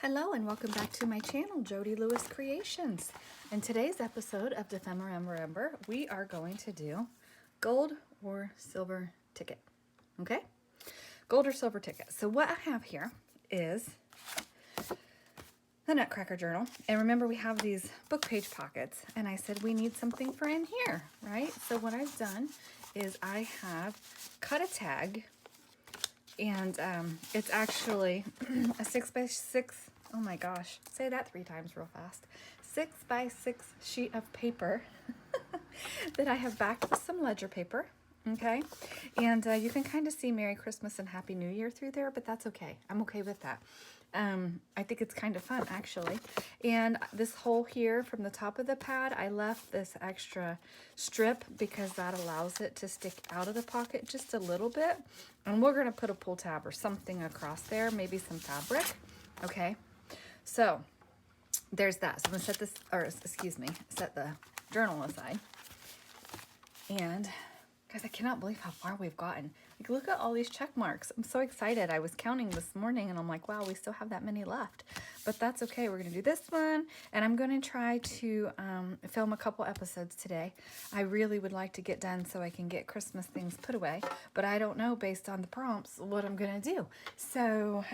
Hello and welcome back to my channel, Jody Lewis Creations. In today's episode of Dephemerember, we are going to do gold or silver ticket. Okay? Gold or silver ticket. So what I have here is the Nutcracker journal. And remember, we have these book page pockets, and I said we need something for in here, right? So what I've done is I have cut a tag, and it's actually a 6x6, oh my gosh, say that 3 times real fast, 6x6 sheet of paper that I have backed with some ledger paper, okay? And you can kind of see Merry Christmas and Happy New Year through there, but that's okay. I'm okay with that. I think it's kind of fun, actually. And this hole here from the top of the pad, I left this extra strip because that allows it to stick out of the pocket just a little bit. And we're going to put a pull tab or something across there, maybe some fabric. Okay, so there's that. So I'm going to set this, or excuse me, set the journal aside. And guys, I cannot believe how far we've gotten. Like, look at all these check marks. I'm so excited. I was counting this morning and I'm like, wow, we still have that many left. But that's okay. We're going to do this one. And I'm going to try to film a couple episodes today. I really would like to get done so I can get Christmas things put away. But I don't know, based on the prompts, what I'm going to do. So,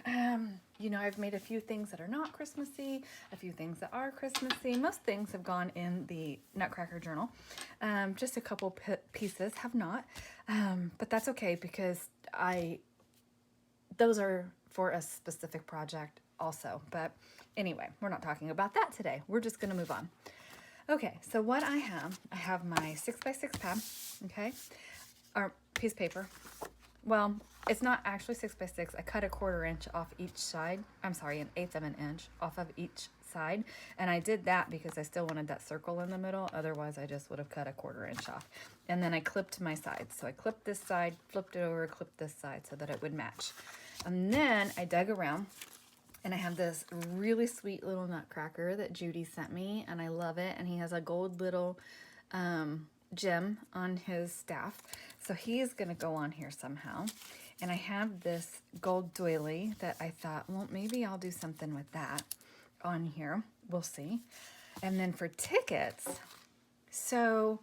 you know, I've made a few things that are not Christmassy, a few things that are Christmassy. Most things have gone in the Nutcracker journal. Just a couple pieces have not. But that's okay because those are for a specific project also. But anyway, we're not talking about that today. We're just going to move on. Okay, so what I have my 6x6 pad, okay, or piece of paper. Well, it's not actually 6x6. I cut a 1/4 inch off each side. I'm sorry, 1/8 of an inch off of each side. And I did that because I still wanted that circle in the middle. Otherwise, I just would have cut a 1/4 inch off. And then I clipped my sides. So I clipped this side, flipped it over, clipped this side so that it would match. And then I dug around, and I have this really sweet little nutcracker that Judy sent me, and I love it. And he has a gold little gem on his staff. So he's going to go on here somehow. And I have this gold doily that I thought, well, maybe I'll do something with that on here. We'll see. And then for tickets, so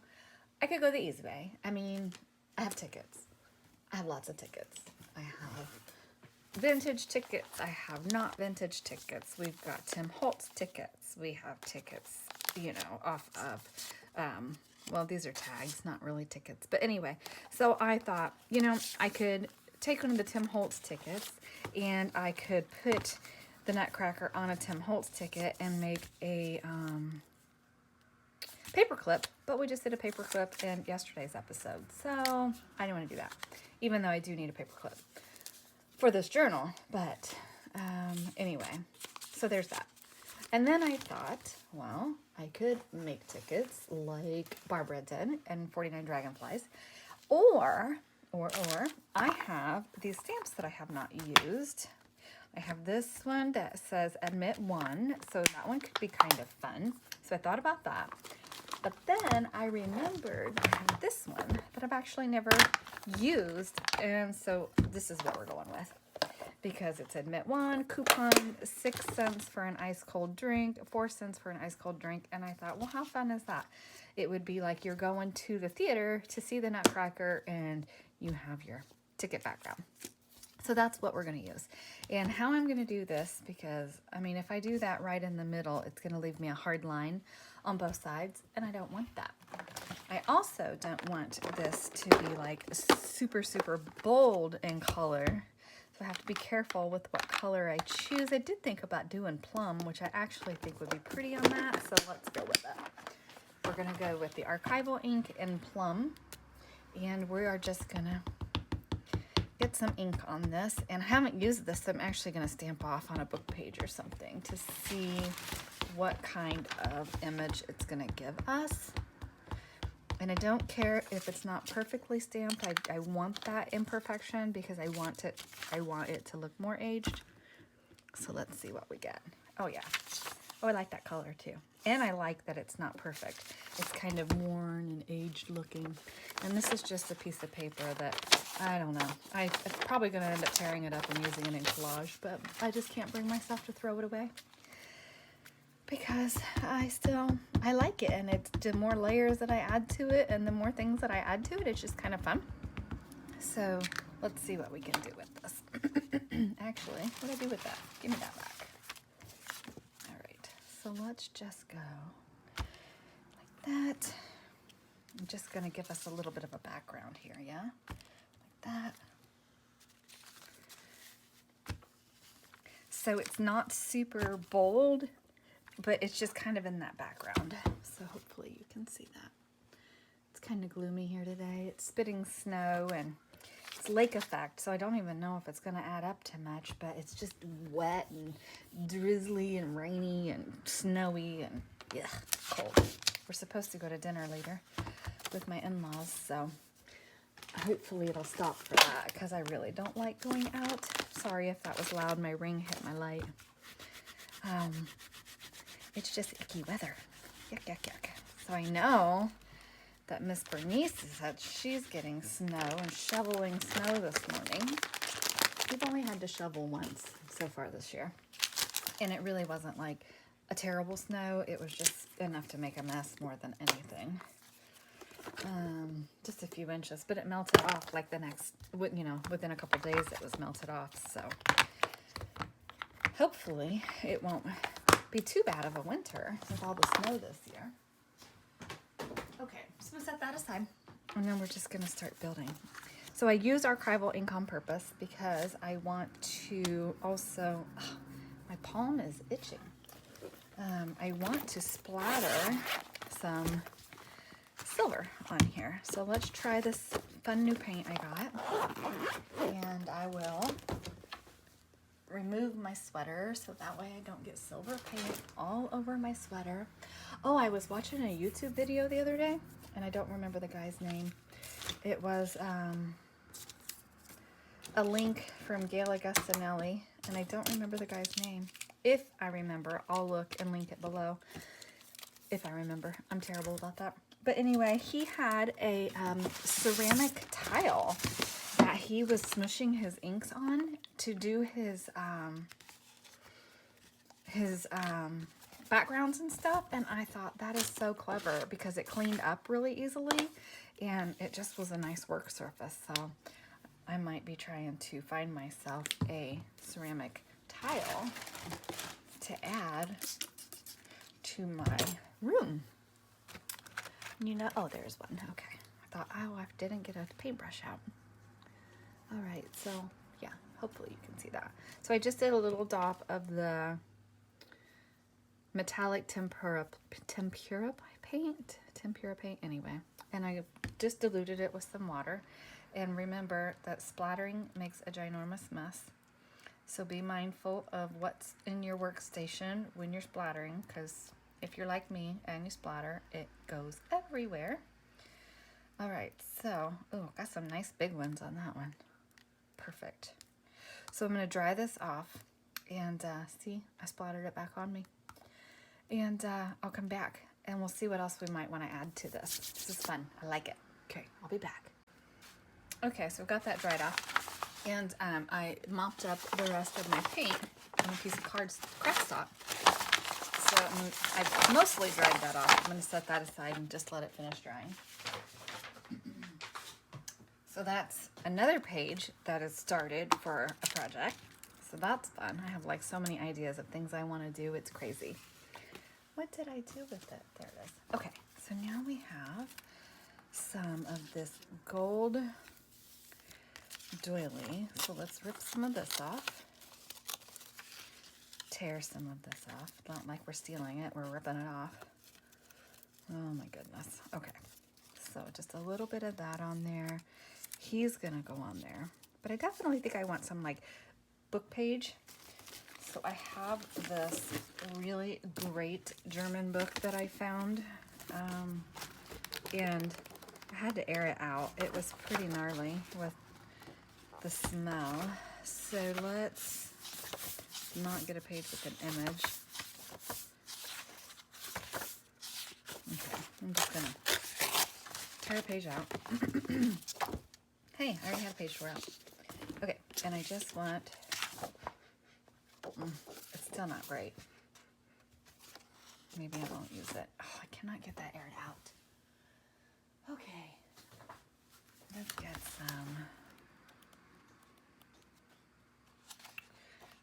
I could go the easy way. I mean, I have tickets. I have lots of tickets. I have vintage tickets. I have not vintage tickets. We've got Tim Holtz tickets. We have tickets, you know, off of, well, these are tags, not really tickets. But anyway, so I thought, you know, I could take one of the Tim Holtz tickets and I could put the Nutcracker on a Tim Holtz ticket and make a paper clip. But we just did a paper clip in yesterday's episode. So I didn't want to do that, even though I do need a paper clip for this journal. But anyway, so there's that. And then I thought, well, I could make tickets like Barbara did and 49 Dragonflies. Or I have these stamps that I have not used. I have this one that says admit 1. So that one could be kind of fun. So I thought about that. But then I remembered I have this one that I've actually never used. And so this is what we're going with. Because it's admit 1, coupon 6 cents for an ice cold drink, 4 cents for an ice cold drink. And I thought, well, how fun is that? It would be like you're going to the theater to see the Nutcracker and you have your ticket background. So that's what we're going to use. And how I'm going to do this, because I mean, if I do that right in the middle, it's going to leave me a hard line on both sides, and I don't want that. I also don't want this to be like super, super bold in color. So I have to be careful with what color I choose. I did think about doing plum, which I actually think would be pretty on that. So let's go with that. We're going to go with the archival ink in plum. And we are just going to get some ink on this. And I haven't used this, so I'm actually going to stamp off on a book page or something to see what kind of image it's going to give us. And I don't care if it's not perfectly stamped. I want that imperfection because I want it to look more aged. So let's see what we get. Oh yeah. Oh, I like that color too. And I like that it's not perfect. It's kind of worn and aged looking. And this is just a piece of paper that I don't know. I'm probably going to end up tearing it up and using it in collage, but I just can't bring myself to throw it away because I like it, and it's the more layers that I add to it and the more things that I add to it, it's just kind of fun. So let's see what we can do with this. Actually, what do I do with that? Give me that back. All right, so let's just go like that. I'm just going to give us a little bit of a background here, yeah? Like that. So it's not super bold, but it's just kind of in that background. So hopefully you can see that. It's kind of gloomy here today. It's spitting snow and it's lake effect, so I don't even know if it's going to add up to much, but it's just wet and drizzly and rainy and snowy and yeah, cold. We're supposed to go to dinner later with my in-laws, so hopefully it'll stop for that because I really don't like going out. Sorry if that was loud. My ring hit my light. It's just icky weather. Yuck, yuck, yuck. So I know that Miss Bernice said she's getting snow and shoveling snow this morning. We've only had to shovel once so far this year, and it really wasn't like a terrible snow. It was just enough to make a mess more than anything. Just a few inches, but it melted off like the next, within a couple days it was melted off. So hopefully it won't be too bad of a winter with all the snow this year. Okay, so we'll set that aside, and then we're just going to start building. So I use archival ink on purpose because I want to also, my palm is itching. I want to splatter some silver on here. So let's try this fun new paint I got. And I will remove my sweater so that way I don't get silver paint all over my sweater. Oh, I was watching a YouTube video the other day, and I don't remember the guy's name. It was a link from Gail Augustinelli, and I don't remember the guy's name. If I remember, I'll look and link it below. If I remember. I'm terrible about that. But anyway, he had a ceramic tile that he was smushing his inks on to do his backgrounds and stuff, and I thought that is so clever because it cleaned up really easily and it just was a nice work surface. So I might be trying to find myself a ceramic tile to add to my room. Oh, there's one. Okay. I thought, oh, I didn't get a paintbrush out. All right, so yeah, hopefully you can see that. So I just did a little dop of the metallic tempera paint anyway, and I just diluted it with some water. And remember that splattering makes a ginormous mess, so be mindful of what's in your workstation when you're splattering, because if you're like me and you splatter, it goes everywhere. All right, so got some nice big ones on that one. Perfect. So I'm going to dry this off, and see, I splattered it back on me. And I'll come back and we'll see what else we might want to add to this. This is fun. I like it. Okay, I'll be back. Okay, so I've got that dried off, and I mopped up the rest of my paint on a piece of craft stock. So I've mostly dried that off. I'm going to set that aside and just let it finish drying. So that's another page that is started for a project. So that's fun. I have like so many ideas of things I want to do. It's crazy. What did I do with it? There it is. Okay, so now we have some of this gold doily. So let's rip some of this off. Tear some of this off. Not like we're stealing it, we're ripping it off. Oh my goodness. Okay, so just a little bit of that on there. He's gonna go on there, but I definitely think I want some like book page. So I have this really great German book that I found, and I had to air it out. It was pretty gnarly with the smell. So let's not get a page with an image. Okay, I'm just gonna tear a page out. Hey, I already had a page 4 out. Okay, and I just want, it's still not great. Maybe I won't use it. Oh, I cannot get that aired out. Okay, let's get some.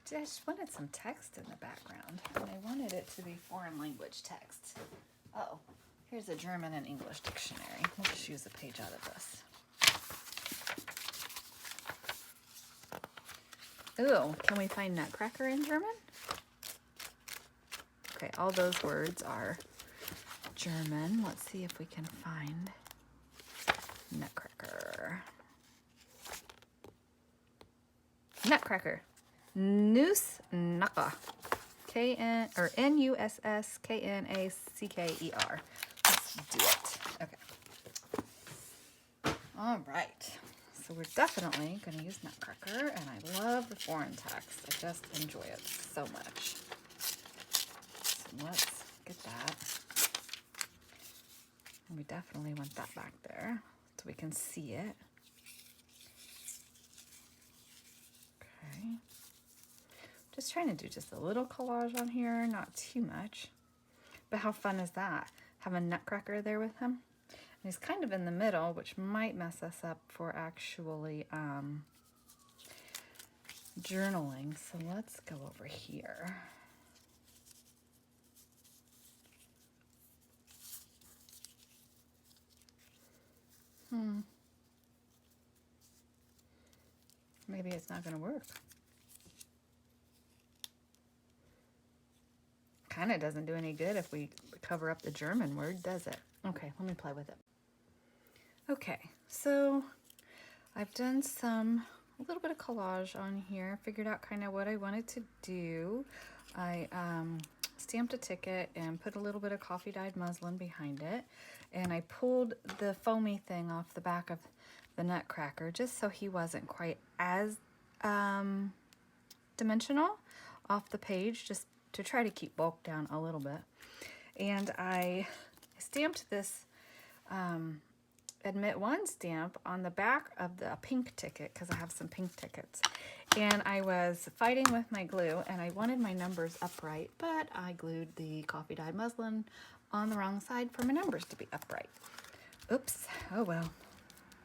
I just wanted some text in the background, and I wanted it to be foreign language text. Oh, here's a German and English dictionary. We'll just use a page out of this. Ooh, can we find nutcracker in German? Okay, all those words are German. Let's see if we can find nutcracker. Nutcracker. Nussnacker. K-N or N-U-S-S-K-N-A-C-K-E-R. Let's do it. Okay. All right. So we're definitely going to use nutcracker, and I love the foreign text. I just enjoy it so much. So let's get that. And we definitely want that back there so we can see it. Okay. Just trying to do just a little collage on here, not too much. But how fun is that? Have a nutcracker there with him. And he's kind of in the middle, which might mess us up for actually journaling. So let's go over here. Maybe it's not going to work. Kind of doesn't do any good if we cover up the German word, does it? Okay, let me play with it. Okay, so I've done a little bit of collage on here, figured out kind of what I wanted to do. I stamped a ticket and put a little bit of coffee dyed muslin behind it, and I pulled the foamy thing off the back of the nutcracker just so he wasn't quite as dimensional off the page, just to try to keep bulk down a little bit. And I stamped this Admit One stamp on the back of the pink ticket because I have some pink tickets. And I was fighting with my glue, and I wanted my numbers upright, but I glued the coffee dyed muslin on the wrong side for my numbers to be upright. Oops, oh well.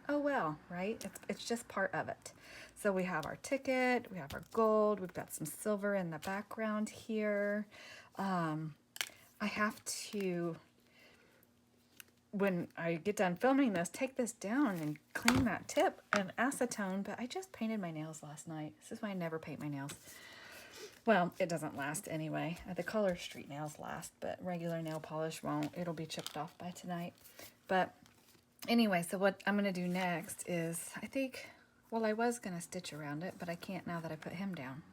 Oh well, right? It's just part of it. So we have our ticket, we have our gold, we've got some silver in the background here. I have to, when I get done filming this, take this down and clean that tip and acetone, but I just painted my nails last night. This is why I never paint my nails. Well, it doesn't last anyway. The Color Street nails last, but regular nail polish won't. It'll be chipped off by tonight. But anyway, so what I'm going to do next is, I think, well, I was going to stitch around it, but I can't now that I put him down.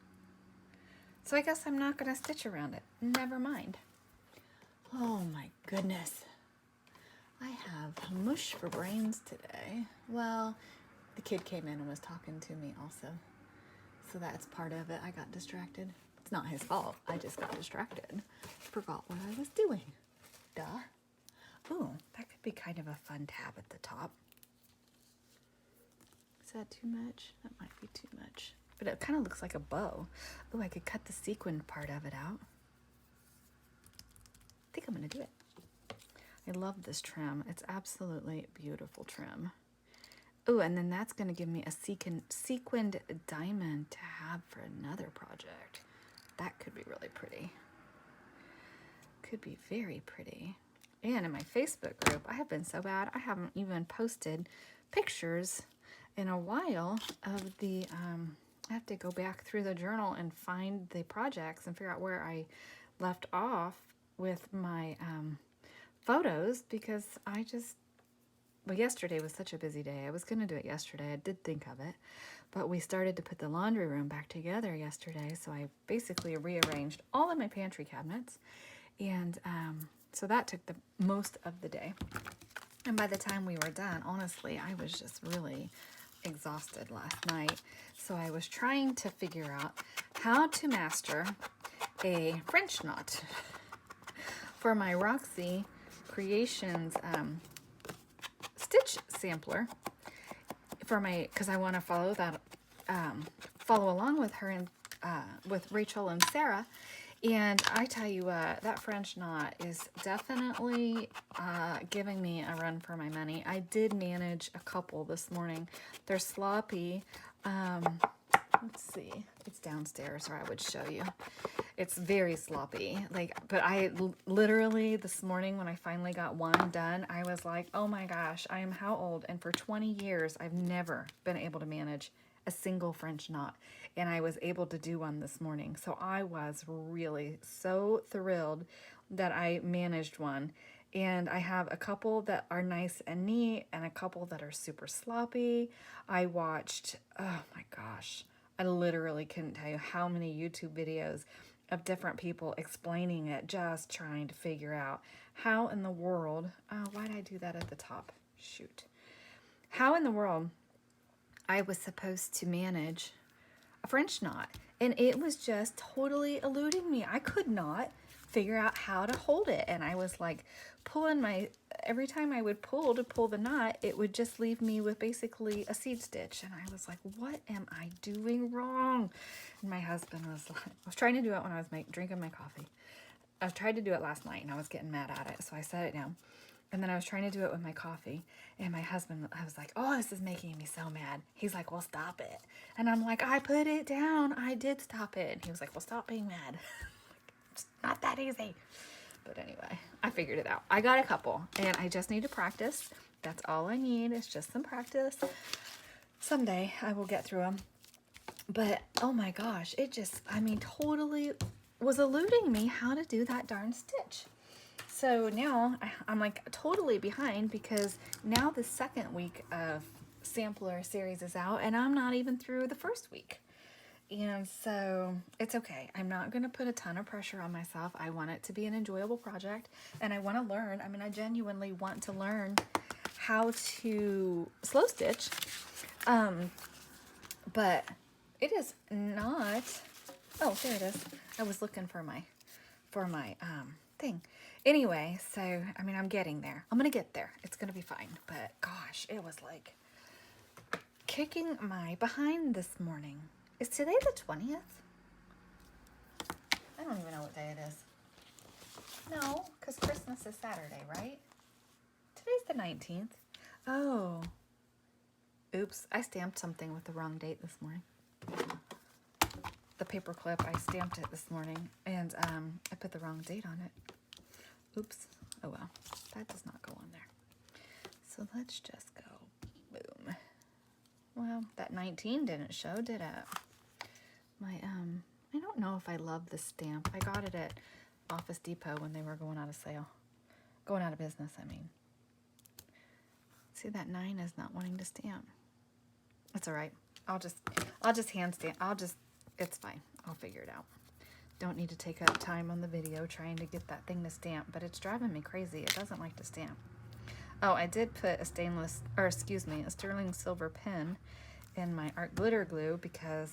So I guess I'm not going to stitch around it. Never mind. Oh my goodness. I have mush for brains today. Well, the kid came in and was talking to me also. So that's part of it. I got distracted. It's not his fault. I just got distracted. Forgot what I was doing. Duh. Ooh, that could be kind of a fun tab at the top. Is that too much? That might be too much. But it kind of looks like a bow. Ooh, I could cut the sequin part of it out. I think I'm going to do it. I love this trim. It's absolutely beautiful trim. Ooh, and then that's going to give me a sequined diamond to have for another project. That could be really pretty. Could be very pretty. And in my Facebook group, I have been so bad, I haven't even posted pictures in a while of the, I have to go back through the journal and find the projects and figure out where I left off with my photos, because well, yesterday was such a busy day. I was going to do it yesterday. I did think of it, but we started to put the laundry room back together yesterday, so I basically rearranged all of my pantry cabinets, and so that took the most of the day. And by the time we were done, honestly, I was just really exhausted last night. So I was trying to figure out how to master a French knot for my Roxy Creations stitch sampler for my, because I want to follow that, follow along with her and with Rachel and Sarah. And I tell you what, that French knot is definitely giving me a run for my money. I did manage a couple this morning. They're sloppy. Let's see. It's downstairs, or I would show you. It's very sloppy. Like, but I literally this morning when I finally got one done, I was like, oh my gosh, I am how old? And for 20 years, I've never been able to manage a single French knot. And I was able to do one this morning. So I was really so thrilled that I managed one. And I have a couple that are nice and neat and a couple that are super sloppy. I watched, oh my gosh, I literally couldn't tell you how many YouTube videos of different people explaining it, just trying to figure out how in the world, oh, why did I do that at the top? Shoot. How in the world I was supposed to manage a French knot, and it was just totally eluding me. I could not figure out how to hold it, and I was like pulling every time I would pull to pull the knot, it would just leave me with basically a seed stitch, and I was like, what am I doing wrong? And my husband was like, I was trying to do it when I was drinking my coffee. I tried to do it last night, and I was getting mad at it, so I set it down. And then I was trying to do it with my coffee, and my husband, I was like, oh, this is making me so mad. He's like, well, stop it. And I'm like, I put it down. I did stop it. And he was like, well, stop being mad. It's not that easy. But anyway, I figured it out. I got a couple, and I just need to practice. That's all I need is just some practice. Someday I will get through them. But, oh my gosh, it just, I mean, totally was eluding me how to do that darn stitch. So now I'm like totally behind because now the second week of sampler series is out and I'm not even through the first week. And so it's okay. I'm not going to put a ton of pressure on myself. I want it to be an enjoyable project and I want to learn. I mean, I genuinely want to learn how to slow stitch. But it is not, oh, there it is. I was looking for my thing. Anyway, so, I mean, I'm getting there. I'm going to get there. It's going to be fine. But, gosh, it was like kicking my behind this morning. Is today the 20th? I don't even know what day it is. No, because Christmas is Saturday, right? Today's the 19th. Oh. Oops, I stamped something with the wrong date this morning. The paper clip, I stamped it this morning, and I put the wrong date on it. Oops. Oh well, that does not go on there. So let's just go boom. Well, that 19 didn't show, did it? My I don't know if I love this stamp. I got it at Office Depot when they were going out of sale. Going out of business, I mean. See, that 9 is not wanting to stamp. It's all right. I'll just hand stamp. It's fine. I'll figure it out. Don't need to take up time on the video trying to get that thing to stamp, but it's driving me crazy. It doesn't like to stamp. Oh, I did put a a sterling silver pen in my art glitter glue because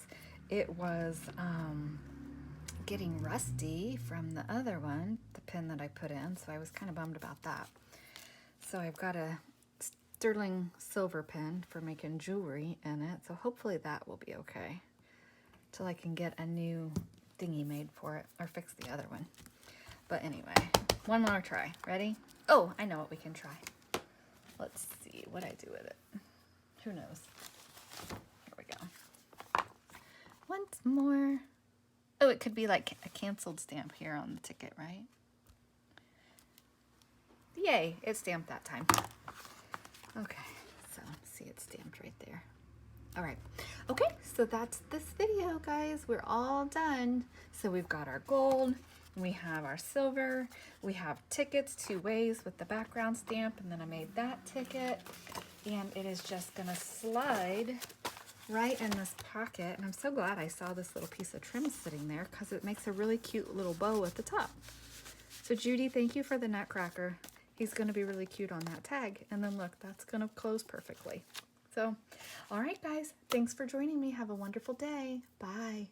it was getting rusty from the other one, the pen that I put in, so I was kind of bummed about that. So I've got a sterling silver pen for making jewelry in it, so hopefully that will be okay till I can get a new thingy made for it or fix the other one. But anyway, one more try. Ready? Oh, I know what we can try. Let's see what I do with it. Who knows? Here we go. Once more. Oh, it could be like a canceled stamp here on the ticket, right? Yay, it stamped that time. Okay, so see, it's stamped right there. All right. Okay, so that's this video, guys. We're all done. So we've got our gold, we have our silver, we have tickets 2 ways with the background stamp, and then I made that ticket, and it is just gonna slide right in this pocket. And I'm so glad I saw this little piece of trim sitting there because it makes a really cute little bow at the top. So Judy, thank you for the nutcracker. He's gonna be really cute on that tag. And then look, that's gonna close perfectly. So, all right, guys, thanks for joining me. Have a wonderful day. Bye.